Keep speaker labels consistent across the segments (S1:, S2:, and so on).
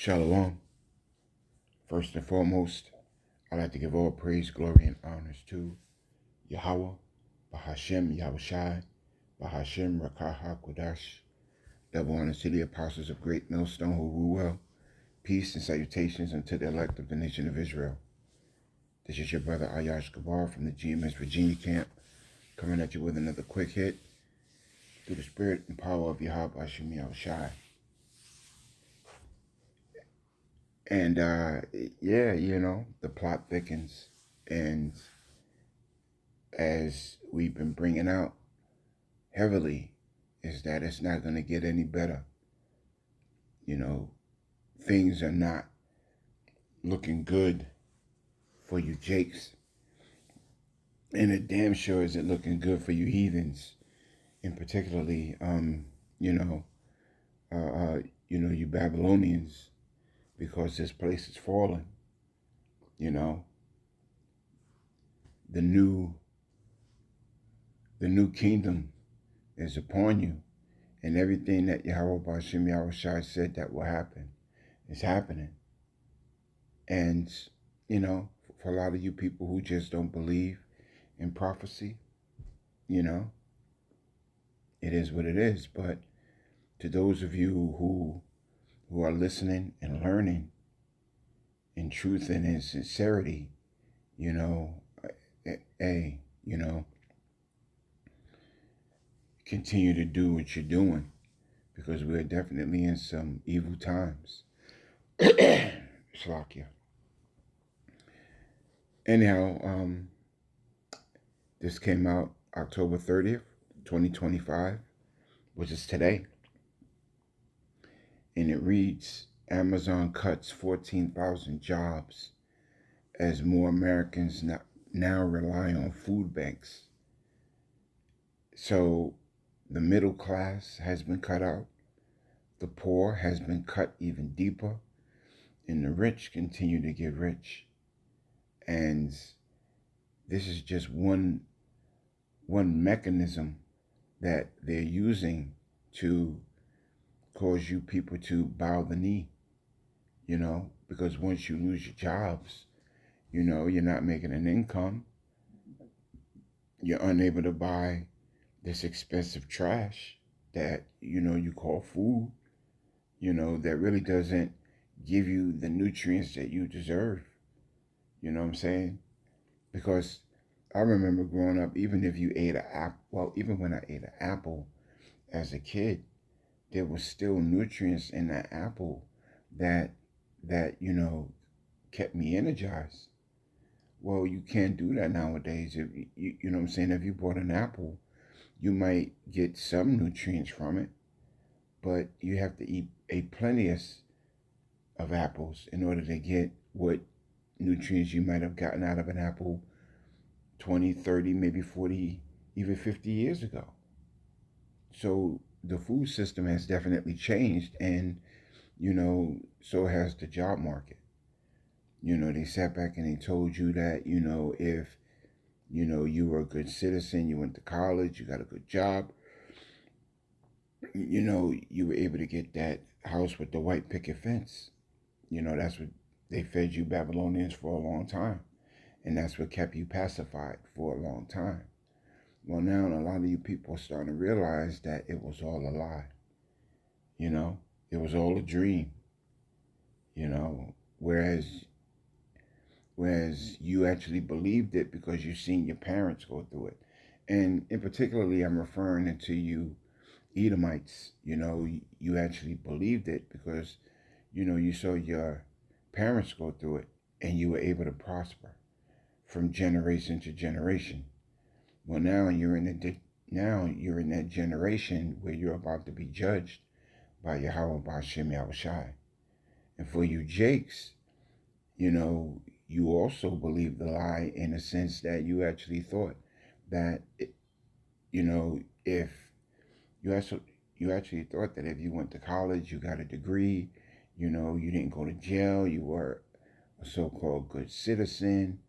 S1: Shalom. First and foremost, I'd like to give all praise, glory, and honors to Yahweh, Bahashem, Yahushai, Bahashem, Rakaha, Kodash. Double honors to the apostles of Great Millstone who rule well. Peace and salutations unto the elect of the nation of Israel. This is your brother Ayash Gabar from the GMS Virginia camp, coming at you with another quick hit through the spirit and power of Yahweh, Bahashem, Yahushai. And the plot thickens. And as we've been bringing out heavily, is that it's not going to get any better. Things are not looking good for you Jakes. And it damn sure isn't looking good for you heathens. And particularly, you Babylonians, because this place is falling. The new kingdom is upon you, and everything that Yahweh Bashim Yahushai said that will happen is happening. And for a lot of you people who just don't believe in prophecy, it is what it is. But to those of you who are listening and learning in truth and in sincerity, continue to do what you're doing, because we're definitely in some evil times. Shlakia. Anyhow, this came out October 30th, 2025, which is today. And it reads, Amazon cuts 14,000 jobs as more Americans now rely on food banks. So the middle class has been cut out, the poor has been cut even deeper, and the rich continue to get rich. And this is just one mechanism that they're using to cause you people to bow the knee, because once you lose your jobs, you're not making an income. You're unable to buy this expensive trash that, you call food, that really doesn't give you the nutrients that you deserve. You know what I'm saying? Because I remember growing up, even if you ate an apple, even when I ate an apple as a kid, there was still nutrients in that apple that kept me energized. Well, you can't do that nowadays. If you know what I'm saying, if you bought an apple, you might get some nutrients from it, but you have to eat a plenteous of apples in order to get what nutrients you might have gotten out of an apple 20, 30, maybe 40, even 50 years ago. So the food system has definitely changed, and so has the job market. They sat back and they told you that, if you were a good citizen, you went to college, you got a good job, you were able to get that house with the white picket fence. That's what they fed you Babylonians for a long time. And that's what kept you pacified for a long time. Well, now a lot of you people are starting to realize that it was all a lie. It was all a dream. Whereas you actually believed it because you've seen your parents go through it. And in particularly, I'm referring to you Edomites. You actually believed it because, you saw your parents go through it and you were able to prosper from generation to generation. Well, now you're in that generation where you're about to be judged by Yahweh Bashim Yahushai. And for you Jakes, you also believe the lie in the sense that you actually thought that, if you actually thought that if you went to college, you got a degree, you didn't go to jail, you were a so-called good citizen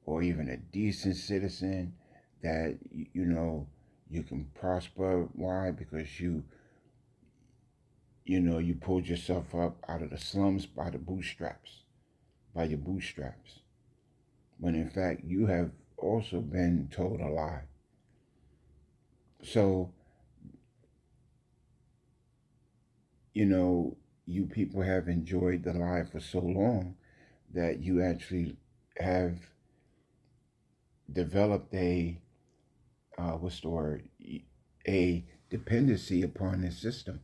S1: or even a decent citizen, that, you can prosper. Why? Because you pulled yourself up out of the slums by the bootstraps, by your bootstraps, when in fact you have also been told a lie. So, you know, you people have enjoyed the lie for so long that you actually have developed what's the word? A dependency upon this system.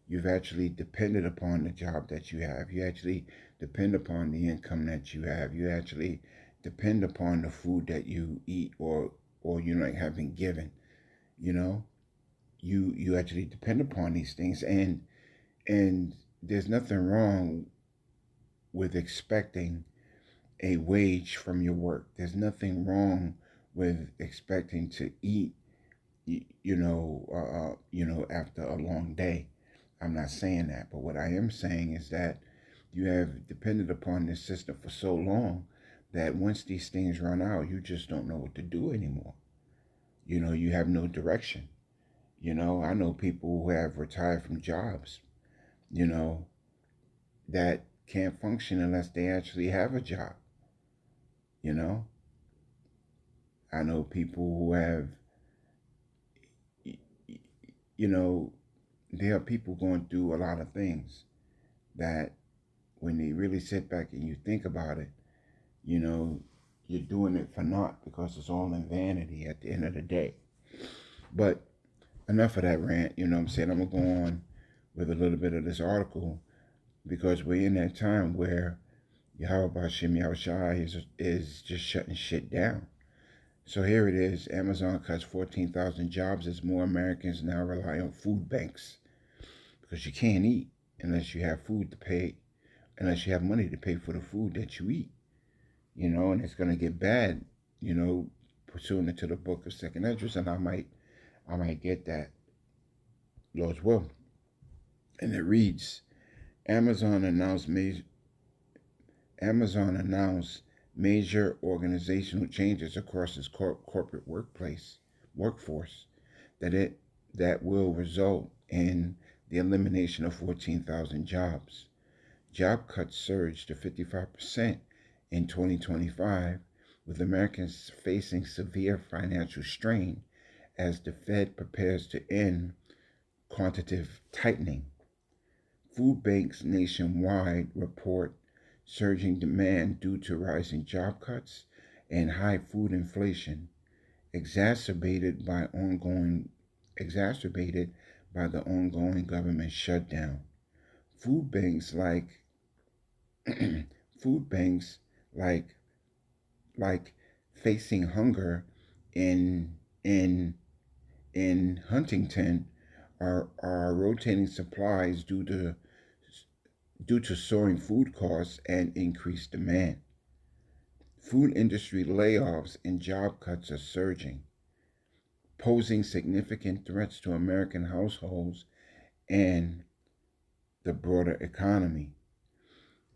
S1: You've actually depended upon the job that you have. You actually depend upon the income that you have. You actually depend upon the food that you eat or you know have been given. You know, you actually depend upon these things, and there's nothing wrong with expecting a wage from your work. There's nothing wrong with expecting to eat, after a long day. I'm not saying that, but what I am saying is that you have depended upon this system for so long that once these things run out, you just don't know what to do anymore. You have no direction. I know people who have retired from jobs, you know, that can't function unless they actually have a job. You know, I know people who have, you know, there are people going through a lot of things that when they really sit back and you think about it, you know, you're doing it for naught because it's all in vanity at the end of the day. But enough of that rant, you know what I'm saying? I'm going to go on with a little bit of this article because we're in that time where Yahweh Shem Yahushai is just shutting shit down. So here it is. Amazon cuts 14,000 jobs as more Americans now rely on food banks because you can't eat unless you have food to pay, unless you have money to pay for the food that you eat. And it's going to get bad, pursuant to the book of Second Esdras, and I might get that, Lord's will. And it reads, Amazon announced major, Amazon announced major organizational changes across its corporate workforce that will result in the elimination of 14,000 jobs. Job cuts surged to 55% in 2025, with Americans facing severe financial strain as the Fed prepares to end quantitative tightening. Food banks nationwide report surging demand due to rising job cuts and high food inflation, exacerbated by the ongoing government shutdown. Food banks like food banks like like facing hunger in in in Huntington are rotating supplies due to soaring food costs and increased demand. Food industry layoffs and job cuts are surging, posing significant threats to American households and the broader economy.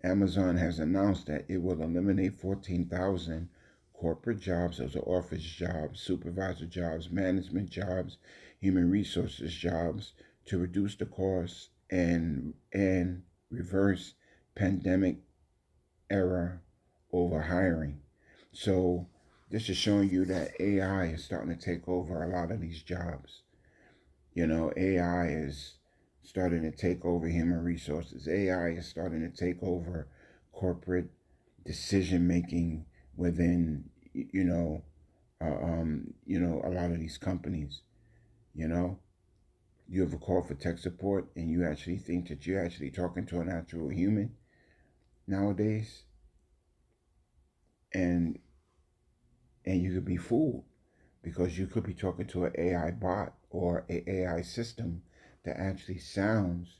S1: Amazon has announced that it will eliminate 14,000 corporate jobs, those are office jobs, supervisor jobs, management jobs, human resources jobs, to reduce the costs and reverse pandemic era overhiring. So this is showing you that AI is starting to take over a lot of these jobs. AI is starting to take over human resources. AI is starting to take over corporate decision making within, a lot of these companies. You know, you have a call for tech support, and you actually think that you're actually talking to an actual human nowadays, and you could be fooled because you could be talking to an AI bot or an AI system that actually sounds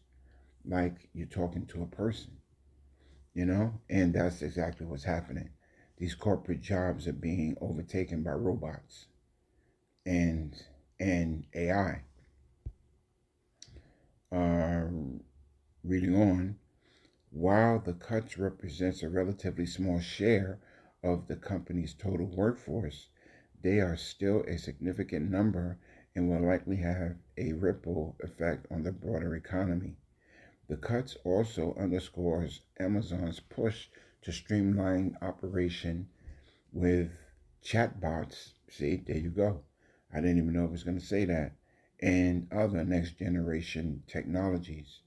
S1: like you're talking to a person, and that's exactly what's happening. These corporate jobs are being overtaken by robots and AI. Uh, Reading on, while the cuts represents a relatively small share of the company's total workforce, they are still a significant number and will likely have a ripple effect on the broader economy. The cuts also underscores Amazon's push to streamline operation with chatbots. See, there you go. I didn't even know it was going to say that. And other next generation technologies.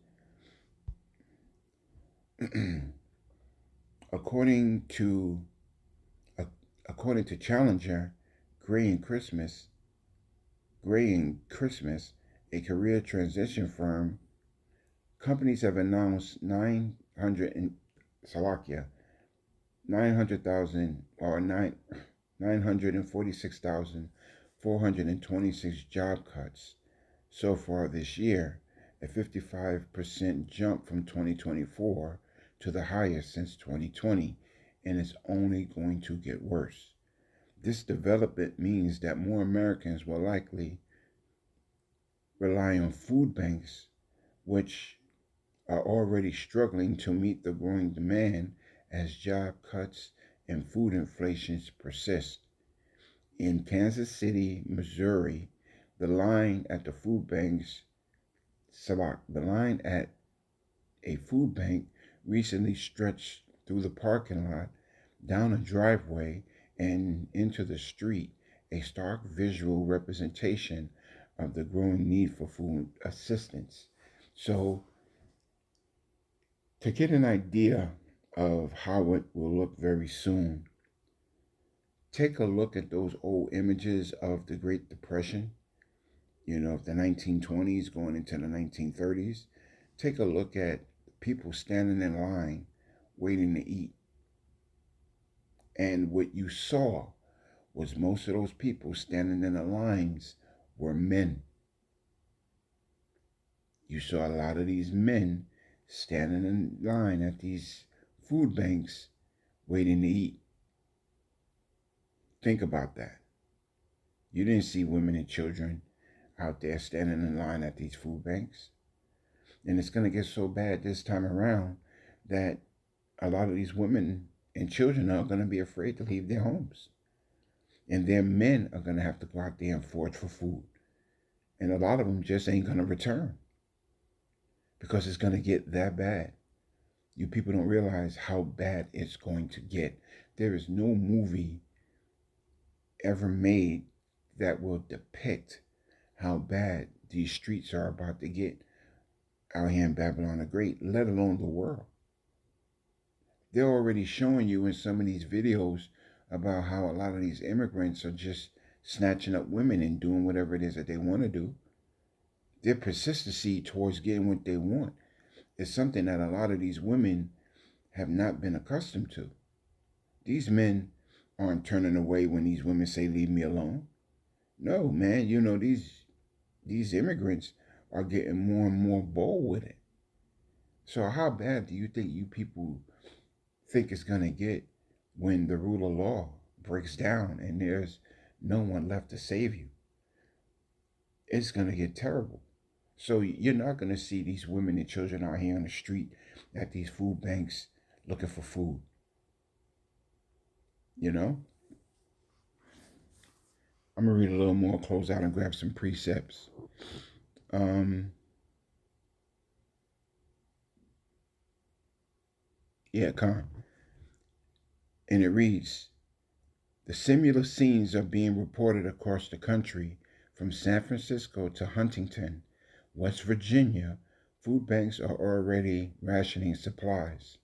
S1: according to according to Challenger, Gray Christmas, a career transition firm, companies have announced 900,000 or 946,426 job cuts so far this year, a 55% jump from 2024 to the highest since 2020, and it's only going to get worse. This development means that more Americans will likely rely on food banks, which are already struggling to meet the growing demand as job cuts and food inflation persist. In Kansas City, Missouri, the line at the food banks, the line at a food bank recently stretched through the parking lot, down a driveway, and into the street, a stark visual representation of the growing need for food assistance. So, to get an idea of how it will look very soon, take a look at those old images of the Great Depression, of the 1920s going into the 1930s. Take a look at people standing in line waiting to eat. And what you saw was most of those people standing in the lines were men. You saw a lot of these men standing in line at these food banks waiting to eat. Think about that. You didn't see women and children out there standing in line at these food banks. And it's going to get so bad this time around that a lot of these women and children are going to be afraid to leave their homes. And their men are going to have to go out there and forage for food. And a lot of them just ain't going to return because it's going to get that bad. You people don't realize how bad it's going to get. There is no movie ever made that will depict how bad these streets are about to get out here in Babylon the Great, let alone the world. They're already showing you in some of these videos about how a lot of these immigrants are just snatching up women and doing whatever it is that they want to do. Their persistency towards getting what they want is something that a lot of these women have not been accustomed to. These men aren't turning away when these women say, leave me alone. No, man, these immigrants are getting more and more bold with it. So how bad do you think you people think it's going to get when the rule of law breaks down and there's no one left to save you? It's going to get terrible. So you're not going to see these women and children out here on the street at these food banks looking for food. I'm going to read a little more, close out, and grab some precepts. Con. And it reads, the similar scenes are being reported across the country from San Francisco to Huntington, West Virginia. Food banks are already rationing supplies.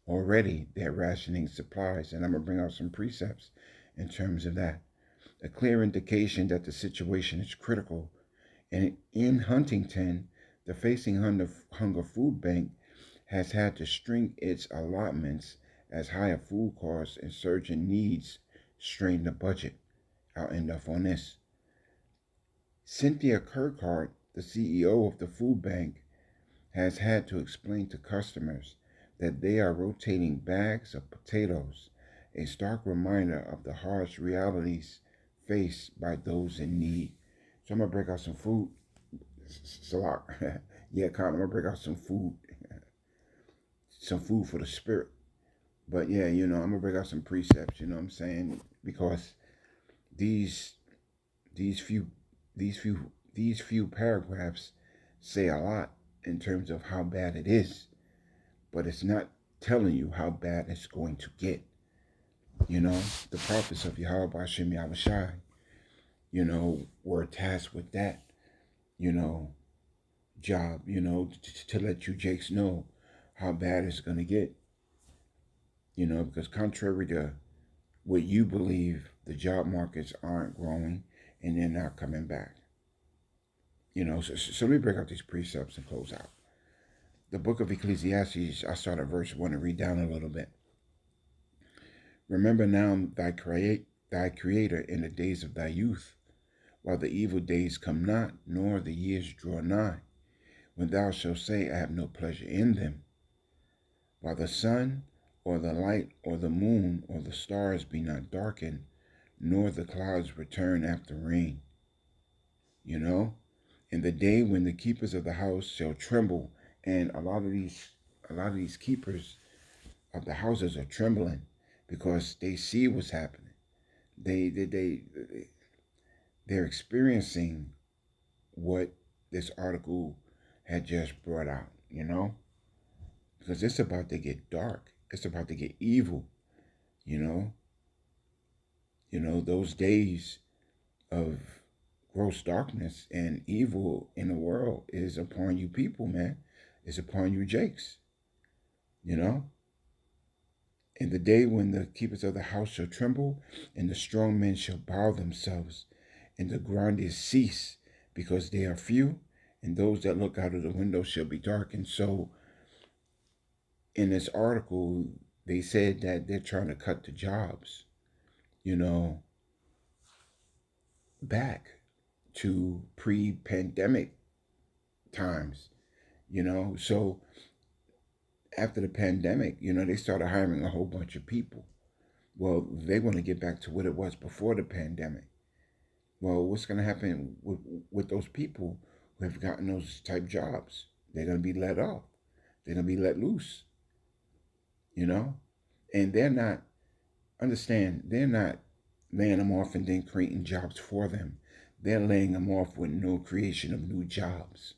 S1: Already they're rationing supplies, and I'm going to bring out some precepts in terms of that. A clear indication that the situation is critical. And in Huntington, the Facing Hunger Food Bank has had to shrink its allotments as higher food costs and surging needs strain the budget. I'll end off on this. Cynthia Kirkhart, the CEO of the food bank, has had to explain to customers that they are rotating bags of potatoes, a stark reminder of the harsh realities faced by those in need. So I'm going to break out some food. Salak. I'm going to break out some food. Some food for the spirit. But yeah, I'm going to break out some precepts, you know what I'm saying? Because these few paragraphs say a lot, in terms of how bad it is, but it's not telling you how bad it's going to get. You know, the prophets of Yahweh Bashem Yahushai, were tasked with that, you know, job, to let you Jakes know how bad it's going to get, because contrary to what you believe, the job markets aren't growing and they're not coming back. So let me break out these precepts and close out. The book of Ecclesiastes, I start at verse 1 and read down a little bit. Remember now thy creator in the days of thy youth, while the evil days come not, nor the years draw nigh, when thou shalt say, I have no pleasure in them, while the sun or the light or the moon or the stars be not darkened, nor the clouds return after rain. In the day when the keepers of the house shall tremble, and a lot of these keepers of the houses are trembling because they see what's happening. They're experiencing what this article had just brought out, because it's about to get dark. It's about to get evil, those days of gross darkness and evil in the world is upon you people, man. It's upon you Jakes, In the day when the keepers of the house shall tremble, and the strong men shall bow themselves, and the grinders cease, because they are few, and those that look out of the window shall be darkened. So in this article, they said that they're trying to cut the jobs, back to pre-pandemic times, So after the pandemic, they started hiring a whole bunch of people. Well, they want to get back to what it was before the pandemic. Well, what's going to happen with those people who have gotten those type jobs? They're going to be let off. They're going to be let loose, And they're not laying them off and then creating jobs for them. They're laying them off with no creation of new jobs.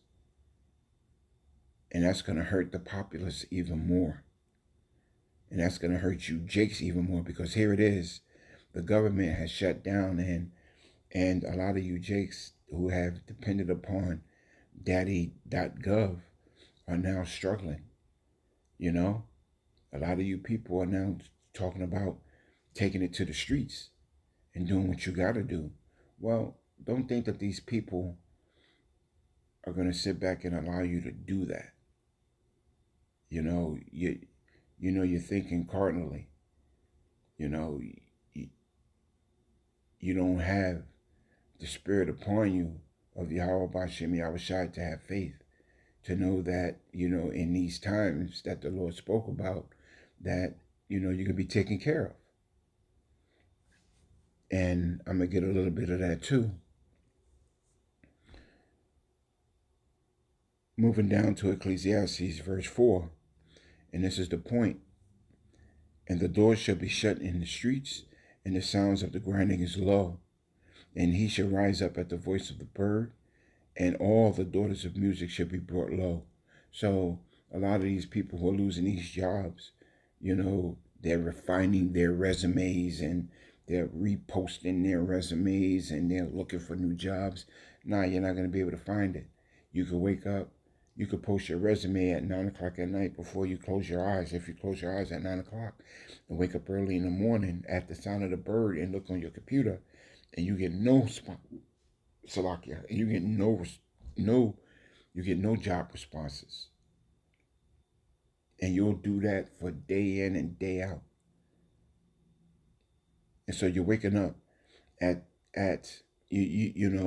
S1: And that's going to hurt the populace even more. And that's going to hurt you Jakes even more, because here it is. The government has shut down, and a lot of you Jakes who have depended upon daddy.gov are now struggling. A lot of you people are now talking about taking it to the streets and doing what you got to do. Well, don't think that these people are going to sit back and allow you to do that. You're thinking cardinally. You don't have the spirit upon you of Yahweh Bashem Yahushai to have faith, to know that, in these times that the Lord spoke about, that, you're going to be taken care of. And I'm going to get a little bit of that too. Moving down to Ecclesiastes verse 4, and this is the point. And the doors shall be shut in the streets, and the sounds of the grinding is low. And he shall rise up at the voice of the bird, and all the daughters of music shall be brought low. So a lot of these people who are losing these jobs, they're refining their resumes, and they're reposting their resumes, and they're looking for new jobs. Nah, you're not going to be able to find it. You could wake up, you could post your resume at 9 o'clock at night before you close your eyes. If you close your eyes at 9 o'clock and wake up early in the morning at the sound of the bird and look on your computer, and you get no Salakia, and you get no job responses. And you'll do that for day in and day out. And so you're waking up at the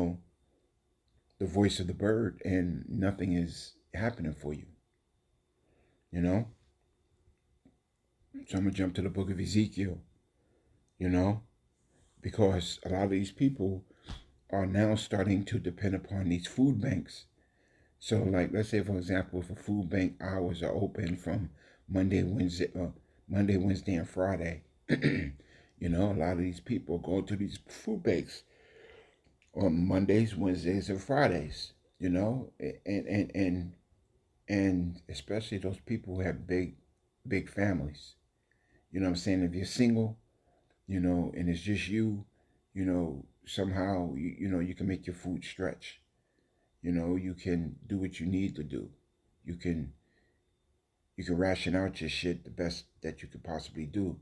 S1: voice of the bird, and nothing is happening for you. So I'm going to jump to the book of Ezekiel, because a lot of these people are now starting to depend upon these food banks. So, like, let's say, for example, if a food bank hours are open from Monday, Wednesday, and Friday, a lot of these people go to these food banks on Mondays, Wednesdays, and Fridays, and And especially those people who have big families. You know what I'm saying? If you're single, and it's just you, somehow, you can make your food stretch. You can do what you need to do. You can you can ration out your shit the best that you could possibly do.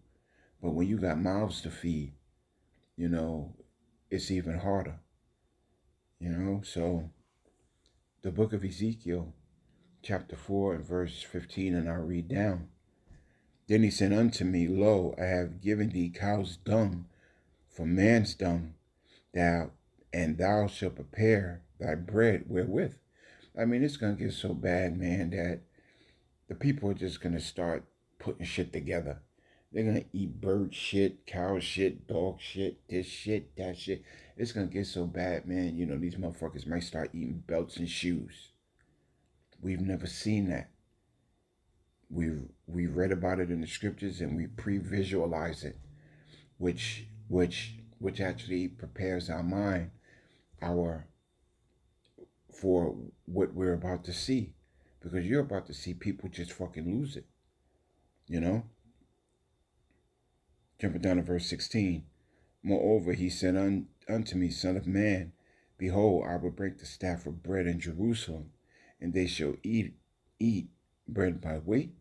S1: But when you got mouths to feed, you know, it's even harder. So the book of Ezekiel, chapter 4 and verse 15, and I'll read down. Then he said unto me, Lo, I have given thee cow's dung for man's dung, thou shalt prepare thy bread wherewith. I mean, it's gonna get so bad, man, that the people are just gonna start putting shit together. They're gonna eat bird shit, cow shit, dog shit, this shit, that shit. It's gonna get so bad, man. These motherfuckers might start eating belts and shoes. We've never seen that. We read about it in the scriptures and we pre-visualize it, which actually prepares our mind our for what we're about to see, because you're about to see people just fucking lose it. You know. Jumping down to verse 16. Moreover, he said unto me, Son of man, behold, I will break the staff of bread in Jerusalem, and they shall eat bread by weight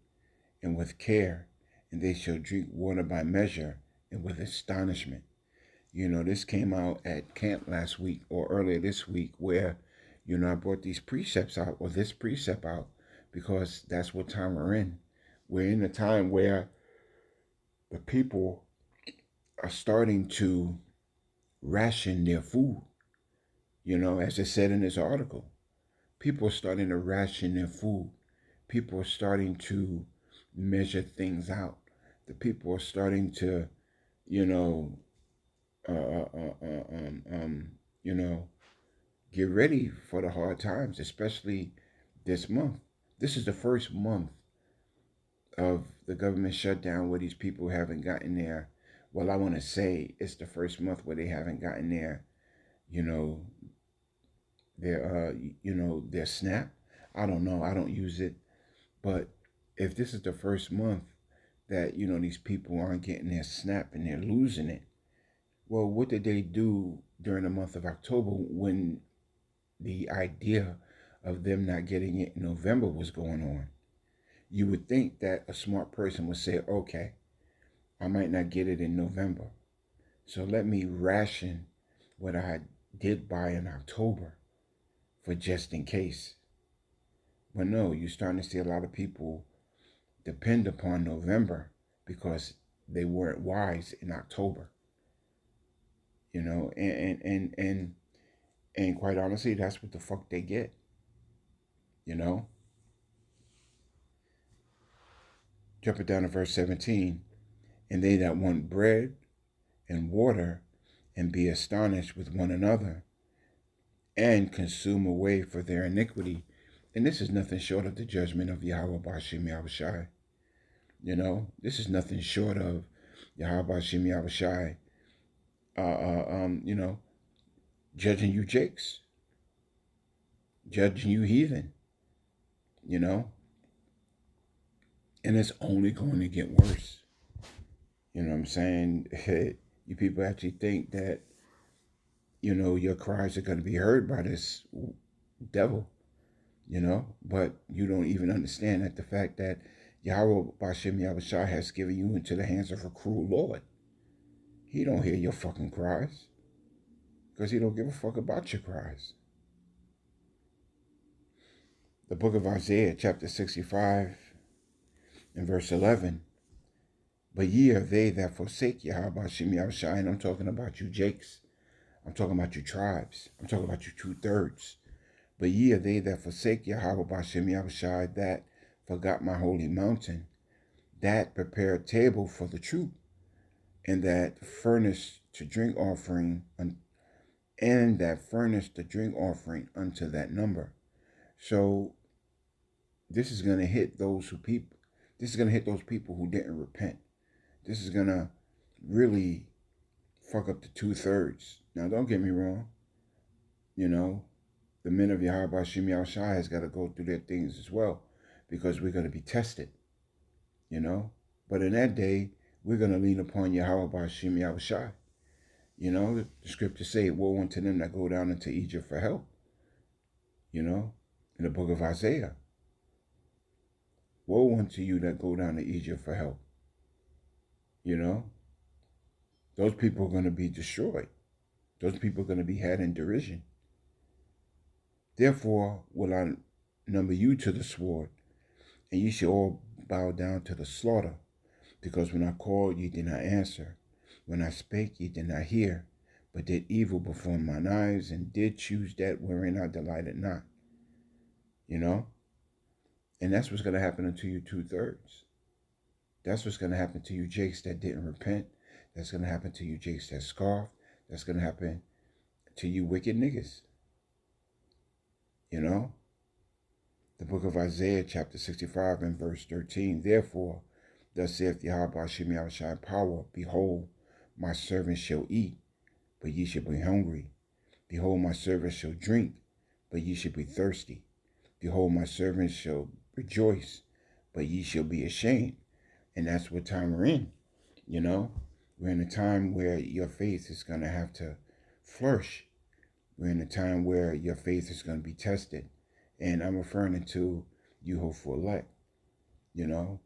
S1: and with care, and they shall drink water by measure and with astonishment. This came out at camp last week or earlier this week, where, I brought these precepts out, or this precept out, because that's what time we're in. We're in a time where the people are starting to ration their food. As it said in this article, people are starting to ration their food. People are starting to measure things out. The people are starting to, uh, uh, uh, um, um, you know, get ready for the hard times, especially this month. This is the first month of the government shutdown where these people haven't gotten their, well, I want to say it's the first month where they haven't gotten their, you know, their SNAP. I don't know. I don't use it. But if this is the first month that, these people aren't getting their SNAP and they're losing it, well, what did they do during the month of October when the idea of them not getting it in November was going on? You would think that a smart person would say, okay, I might not get it in November, so let me ration what I did buy in October for just in case. But no, you're starting to see a lot of people depend upon November because they weren't wise in October. And quite honestly, that's what the fuck they get. You know. Jumping down to verse 17, and they that want bread and water, and be astonished with one another, and consume away for their iniquity. And this is nothing short of the judgment of Yahweh Bashim Yahushai. This is nothing short of Yahweh Bashim Yahushai, judging you jakes, judging you heathen, and it's only going to get worse. You know what I'm saying? You people actually think that, your cries are going to be heard by this devil, but you don't even understand that the fact that Yahweh Bashem Yahushua has given you into the hands of a cruel Lord. He don't hear your fucking cries because he don't give a fuck about your cries. The book of Isaiah, chapter 65 and verse 11. But ye are they that forsake Yahweh Bashem Yahushua, and I'm talking about you jakes. I'm talking about you tribes. I'm talking about you 2/3. But ye are they that forsake Yahweh Bashem Yahushua, that forgot my holy mountain, that prepare a table for the troop, and that furnish the drink offering, unto that number. So this is gonna hit those people who didn't repent. This is gonna really fuck up the 2/3. Now, don't get me wrong. The men of Yahweh Bashim Yahushua has got to go through their things as well. because we're going to be tested, you know. But in that day, we're going to lean upon Yahweh Ba'ashim Yahushai. You know, the scriptures say, woe unto them that go down into Egypt for help, you know, in the book of Isaiah. Woe unto you that go down to Egypt for help. You know, those people are going to be destroyed. Those people are going to be had in derision. Therefore will I number you to the sword, and ye shall all bow down to the slaughter. Because when I called, ye did not answer. When I spake, ye did not hear, but did evil before mine eyes, and did choose that wherein I delighted not. You know? And that's what's going to happen unto you 2/3. That's what's going to happen to you jakes that didn't repent. That's going to happen to you jakes that scoffed. That's going to happen to you wicked niggas. You know? The book of Isaiah, chapter 65 and verse 13. Therefore, thus saith Yahweh Ba'ashim Yahushai power, behold, my servants shall eat, but ye shall be hungry. Behold, my servants shall drink, but ye shall be thirsty. Behold, my servants shall rejoice, but ye shall be ashamed. And that's what time we're in, you know. We're in a time where your faith is going to have to flourish. We're in a time where your faith is going to be tested. And I'm referring to you hopeful elect, you know.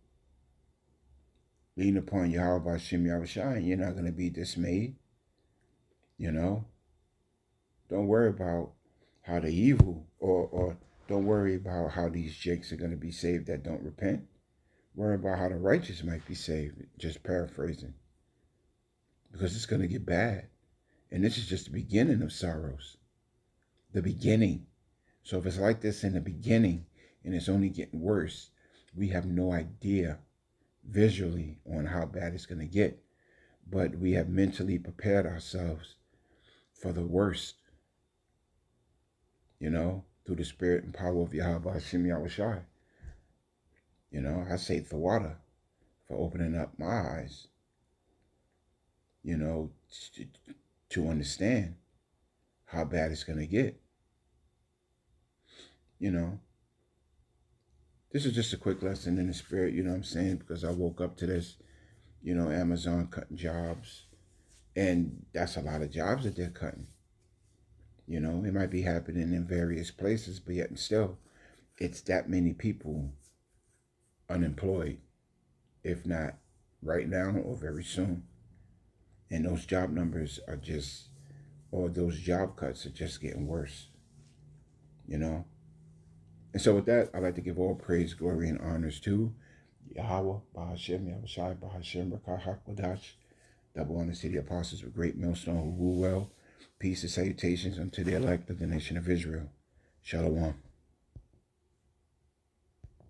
S1: Lean upon Yahweh Ba'ashim Yahushai, and you're not going to be dismayed, you know. Don't worry about how the evil, or don't worry about how these jakes are going to be saved that don't repent. Worry about how the righteous might be saved, just paraphrasing. Because it's going to get bad. And this is just the beginning of sorrows. The beginning. So if it's like this in the beginning, and it's only getting worse, we have no idea visually on how bad it's going to get. But we have mentally prepared ourselves for the worst, you know, through the spirit and power of Yahweh Ba'ashim Yahushai. You know, I say the water for opening up my eyes, you know, to understand how bad it's going to get. You know, this is just a quick lesson in the spirit, you know what I'm saying? Because I woke up to this, you know, Amazon cutting jobs. And that's a lot of jobs that they're cutting. You know, it might be happening in various places, but yet and still, it's that many people unemployed, if not right now or very soon. And those job numbers are just, or those job cuts are just getting worse, you know. And so with that, I'd like to give all praise, glory, and honors to Yahweh, Ba'ashim, Yahushai, Ba'ashim, Rakah, HaKodash, double honors to the apostles of great millstone who rule well. Peace and salutations unto the elect of the nation of Israel. Shalom.